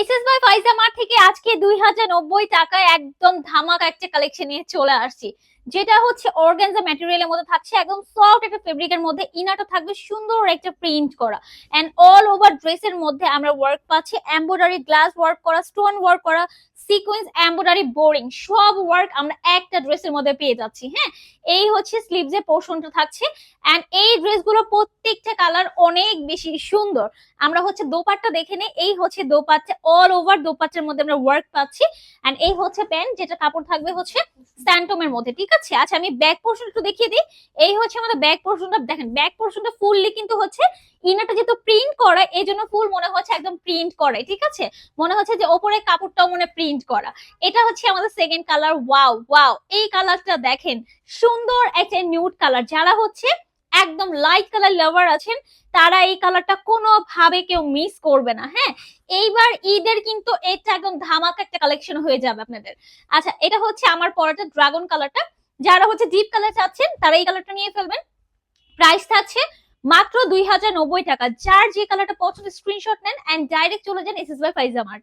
SS by Faiza mart থেকে আজকে 2090 টাকায় একদম ধামাকা একটা কালেকশন নিয়ে চলে আসছি, যেটা হচ্ছে অর্গানজা ম্যাটেরিয়ালের মধ্যে থাকছে, একদম সফট একটা ফেব্রিকের মধ্যে। ইনারটা থাকবে সুন্দর একটা প্রিন্ট করা, এন্ড অল ওভার ড্রেসের মধ্যে আমরা ওয়ার্ক পাচ্ছি, এমব্রয়ডারি, গ্লাস ওয়ার্ক করা, স্টোন ওয়ার্ক করা, সিকোয়েন্স, এমব্রয়ডারি, বোরিং, সব ওয়ার্ক আমরা একটা ড্রেসের মধ্যে পেয়ে যাচ্ছি। হ্যাঁ, এই হচ্ছে স্লিভস এর পোর্শনটা থাকছে, এন্ড এই ড্রেসগুলো প্রত্যেকটা কালার অনেক বেশি সুন্দর। আমরা হচ্ছে দোপাট্টা দেখে নিই। এই হচ্ছে দোপাট্টা, অল ওভার দোপাট্টার মধ্যে আমরা ওয়ার্ক পাচ্ছি, এন্ড এই হচ্ছে প্যান্ট, যেটা কাপড় থাকবে হচ্ছে স্যান্টমের মধ্যে। ঠিক আছে, আচ্ছা আমি ব্যাক পোর্শন একটু দেখিয়ে দিই। এই হচ্ছে আমাদের ব্যাক পোর্শনটা, দেখেন ব্যাক পোর্শনটা ফুললি কিন্তু হচ্ছে ইনারটা যেহেতু প্রিন্ট করা, এই জন্য ফুল মনে হচ্ছে একদম প্রিন্ট করে। ঠিক আছে, মনে হচ্ছে যে ওপরে কাপড়টাও মনে প্রিন্ট করা। এটা হচ্ছে আমাদের সেকেন্ড কালার। ওয়াও ওয়াও, এই কালারটা দেখেন, সুন্দর একটা নিউড কালার। যারা হচ্ছে একদম লাইট কালার লাভার আছেন, তারা এই কালারটা কোনোভাবে কেউ মিস করবে না। হ্যাঁ, এইবার ঈদের কিন্তু এটা একদম ধামাকা একটা কালেকশন হয়ে যাবে আপনাদের। আচ্ছা, এটা হচ্ছে আমার পরাটা ড্রাগন কালারটা। যারা হচ্ছে ডিপ কালার চাচ্ছেন তারা এই কালারটা নিয়ে ফেলবেন। প্রাইস থাকছে মাত্র 2090 টাকা। যার যে কালারটা পছন্দ স্ক্রিনশট নেন এন্ড ডাইরেক্ট চলে যান এসএস বাই ফাইজা মার্টে।